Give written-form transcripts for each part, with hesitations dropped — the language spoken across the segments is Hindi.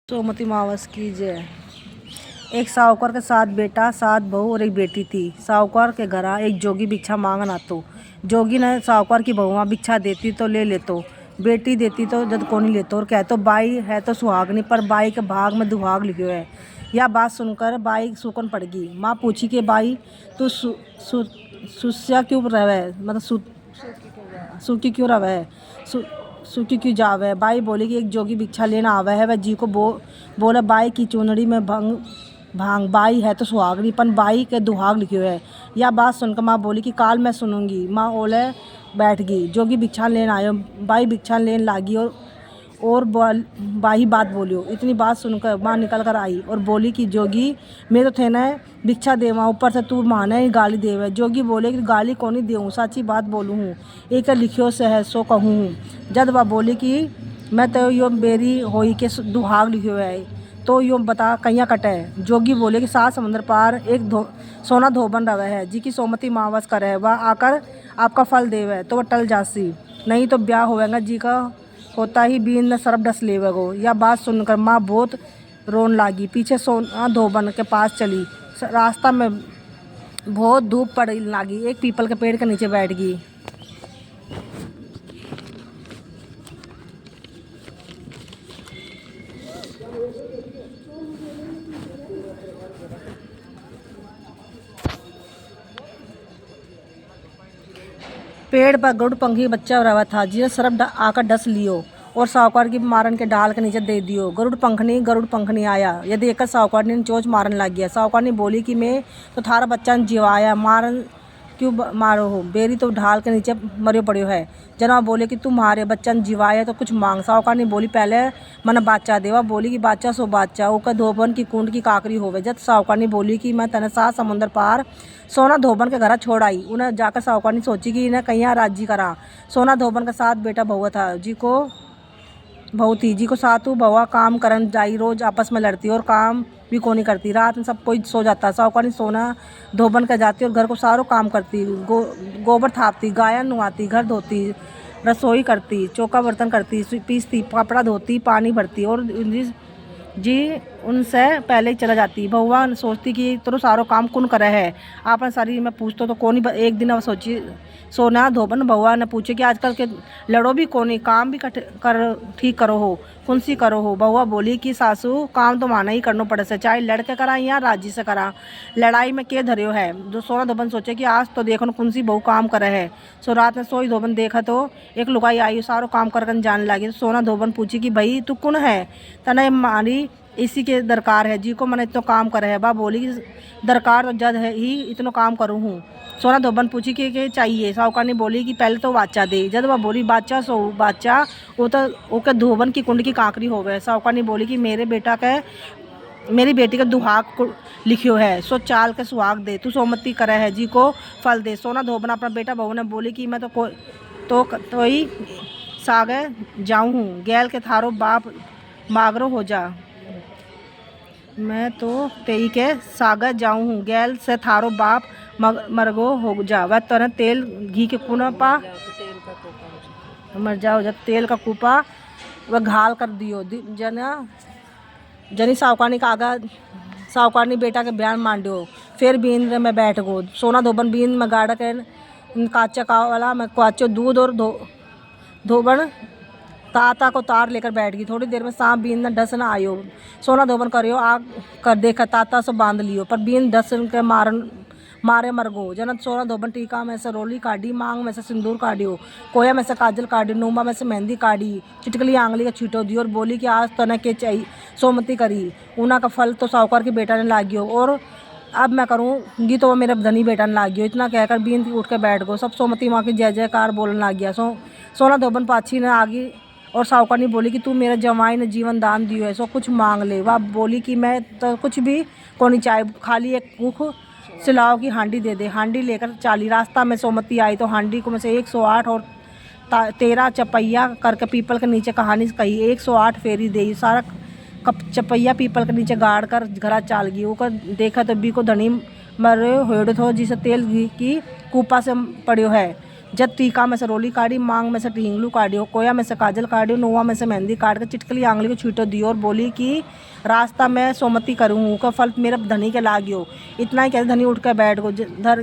सोमती मावस की जय। एक साहूकार के 7 बेटा 7 बहू और एक बेटी थी। साहूकार के घर एक जोगी भिक्षा मांगन आतो। जोगी ने साहूकार की बहुआ भिक्षा देती तो ले लेतो, बेटी देती तो जद कोनी लेतो और कहतो बाई है तो सुहागनी पर बाई के भाग में दुहाग लिखो है। यह बात सुनकर बाई सूखन पड़ गई। माँ पूछी कि बाई तू सुस्या क्यों रहे, मतलब सूखी क्यों रहे, सूखी क्यों जावे। बाई बोली कि एक जोगी भिक्षा लेना आवे है। वह जी को बोले बाई की चुनड़ी में भांग बाई है तो सुहागनी पन बाई के दुहाग लिखियो है। यह बात सुनकर माँ बोली कि काल मैं सुनूंगी। माँ ओले बैठ गई। जोगी भिक्षा लेन आयो। बाई भिक्षा लेन लागी और बाई बात बोलियो। इतनी बात सुनकर माँ निकल कर आई और बोली कि जोगी मैं तो थे न भिक्षा देवा, ऊपर से तू माने ही गाली देवे। जोगी बोले कि गाली कौनी देऊँ, सच्ची बात बोलूँ हूँ, एक लिखियो से है सो कहूँ हूँ। जब वह बोली कि मैं तो यो बेरी होई के दुहाग लिखियो है तो यो बता कहिया कटे। जोगी बोले कि 7 समुद्र पार एक सोना धोबन रवे है जी की सोमती मावस करे, वह आकर आपका फल देवे तो वह टल जासी, नहीं तो ब्याह होवेगा जी का होता ही बीन ने सरब डस लेवेगो। यह बात सुनकर माँ बहुत रोन लागी। पीछे सोना धोबन के पास चली। रास्ता में बहुत धूप पड़ लागी। एक पीपल के पेड़ के नीचे बैठ गई। पेड़ पर गरुड़ पंखी बच्चा रहा था जिसे सरब आकर डस लियो और साहूकार की मारन के डाल के नीचे दे दियो। गरुड़ पंखनी आया। यह देखकर साहूकार ने चोच मारन लग गया। साहूकार ने बोली कि मैं तो थारा बच्चा जिवाया, मारन क्यों मारो हो, बेरी तो ढाल के नीचे मरियो पड़ियो है। जना बोले कि तुम्हारे बच्चा जिवाया तो कुछ मांग। साहूकार ने बोली पहले मन बाचा देवा। बोली कि बाचा सो बाचा ओका धोबन की कुंड की काकरी होवे। जब साहूकार ने बोली कि मैं तने 7 समुद्र पार सोना धोबन के घर छोड़ आई। उन्हें जाकर साहूकार ने सोची कि इन्हें कहीं राजी करा। सोना धोबन का 7 बेटा बहुआ था जी को बहू थी जी को 7 बहुआ काम करन जाई। रोज आपस में लड़ती और काम भी कोनी करती। रात में सब कोई सो जाता। साहूकार ने सोना धोबन के जाती और घर को सारो काम करती। गोबर थापती, गाय नुआती, घर धोती, रसोई करती, चौका बर्तन करती, पीसती, कपड़ा धोती, पानी भरती और जी उनसे पहले ही चला जाती। बहुआ सोचती कि तो सारो काम कौन करे है। आपने सारी मैं पूछतो तो कौन ही। एक दिन अब सोची सोना धोबन बहुआ ने पूछे कि आजकल के लड़ो भी कौन काम भी कर ठीक करो हो, कौन सी करो हो। बहुआ बोली कि सासू काम तो माना ही करना पड़े से, चाहे लड़के करा या राजी से करा, लड़ाई में के धरियो है। जो सोना धोबन सोचे कि आज तो देखो कौन सी बहु काम करे है। सो रात में सोई धोबन देखा तो एक लुगाई आई सारो काम कर जाने लगी। तो सोना धोबन पूछी कि भाई तू कौन है, तने मारी इसी के दरकार है जी को मैंने इतना काम करे है। बा बोली कि दरकार तो जद है ही इतना काम करूँ हूँ। सोना धोबन पूछी कि चाहिए। साहूकार ने बोली कि पहले तो बाचा दे। जब वह बोली बाचा सो बाचा वो तो ओके धोबन की कुंड की काकरी हो गए। साहूकार ने बोली कि मेरी बेटी का दुहाग लिखियो है सो चाल के सुहाग दे, तू सोमती करे है जी को फल दे। सोना धोबन अपना बेटा बहू ने बोली कि मैं तो ही सागे जाऊँ हूँ, गैल के थारो बाप मागरो हो जा, मैं तो तेई के सागर जाऊँ हूँ, गैल से थारो बाप मरगो हो जा। वह तने तेल घी के कुना पा मर जाओ। जब तेल का कूपा वह घाल कर दियो। जनी साहूकारनी का आगा साहूकारनी बेटा के बयान मांडियो। फिर बीन में बैठ गो। सोना धोबन बीन में गाड़ा के काचा का वाला में काचो दूध और धोबन ताता को तार लेकर बैठ गई। थोड़ी देर में सांप बीन डस न आयो। सोना धोबन करियो आग कर देखा ताता से बांध लियो, पर बीन डस के मारे मर गो। जनत सोना धोबन टीका में से रोली काटी, मांग में से सिंदूर काटियो, कोया में से काजल काटी, नूमा में से मेहंदी काटी, चिटकली आंगली का छीटो दी और बोली कि आज तने के चाहिए सोमती करी। ऊना का फल तो साहूकार के बेटा ने लागियो और अब मैं करूँगी तो वो मेरा धनी बेटा ने लागियो। इतना कहकर बीन उठ के बैठ गो। सब सोमती माँ की जय जयकार बोलने लग गया। सोना धोबन पाछी ने आगी और साहूकार ने बोली कि तू मेरे जमाई ने जीवन दान दियो है सो कुछ मांग ले। वह बोली कि मैं तो कुछ भी कोनी चाहे, खाली एक कुख सिलाव की हांडी दे दे। हांडी लेकर चाली। रास्ता में सोमती आई तो हांडी को में से 108 और 13 चपैया करके पीपल के नीचे कहानी कही। 108 फेरी दे। सारा चपैया पीपल के नीचे गाड़ कर घरा चाल गई। वो देखा तो बी को धनी मरे होड़ थो जिसे तेल घी की कूपा से पड़ियो है। जब टीका में से रोली काटी, मांग में से टिंगलू काटियो, कोया में से काजल काटियो, नोवा में से मेहंदी काट कर चिटकली आंगली को छीटो दियो और बोली कि रास्ता मैं सोमती करूँ का फल मेरे धनी के लागियो। इतना ही कहते धनी उठ कर बैठ गो। धर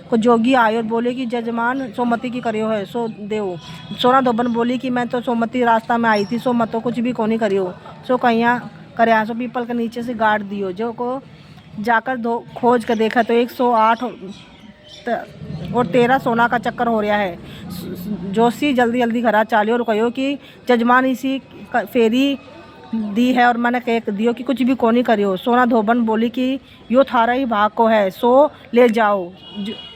को जोगी आयो और बोले कि जजमान सोमती की करियो है सो देव। सोना धोबन बोली कि मैं तो सोमती रास्ता में आई थी, सो मतो कुछ भी कोनी करियो, सो कहिया करे सो पीपल के नीचे से गाड़ दियो। जो को जाकर खोज कर देखा तो 108 और 13 सोना का चक्कर हो रहा है। जोशी जल्दी जल्दी घरा चालियो और कहो कि जजमान इसी फेरी दी है और मैंने कह दियो कि कुछ भी कोनी करियो। सोना धोबन बोली कि यो थारा ही भाग को है सो ले जाओ।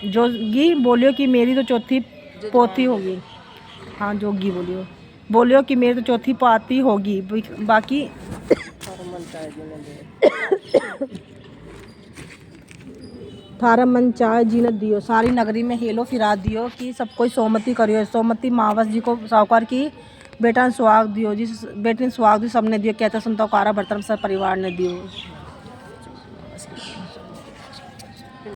जोगी बोलियो कि मेरी तो चौथी पोती होगी। हाँ जोगी बोलियो कि मेरी तो चौथी पाती होगी, बाकी थारा मन चाहे जीनत दियो। सारी नगरी में हेलो फिरा दियो कि सब कोई सोमती करियो। सोमती मावस जी को साहूकार की बेटा ने सुहाग दियो, जिस बेटे ने सुहाग दियो सबने दियो। कहता सुनता कारा बर्तन सब परिवार ने दियो।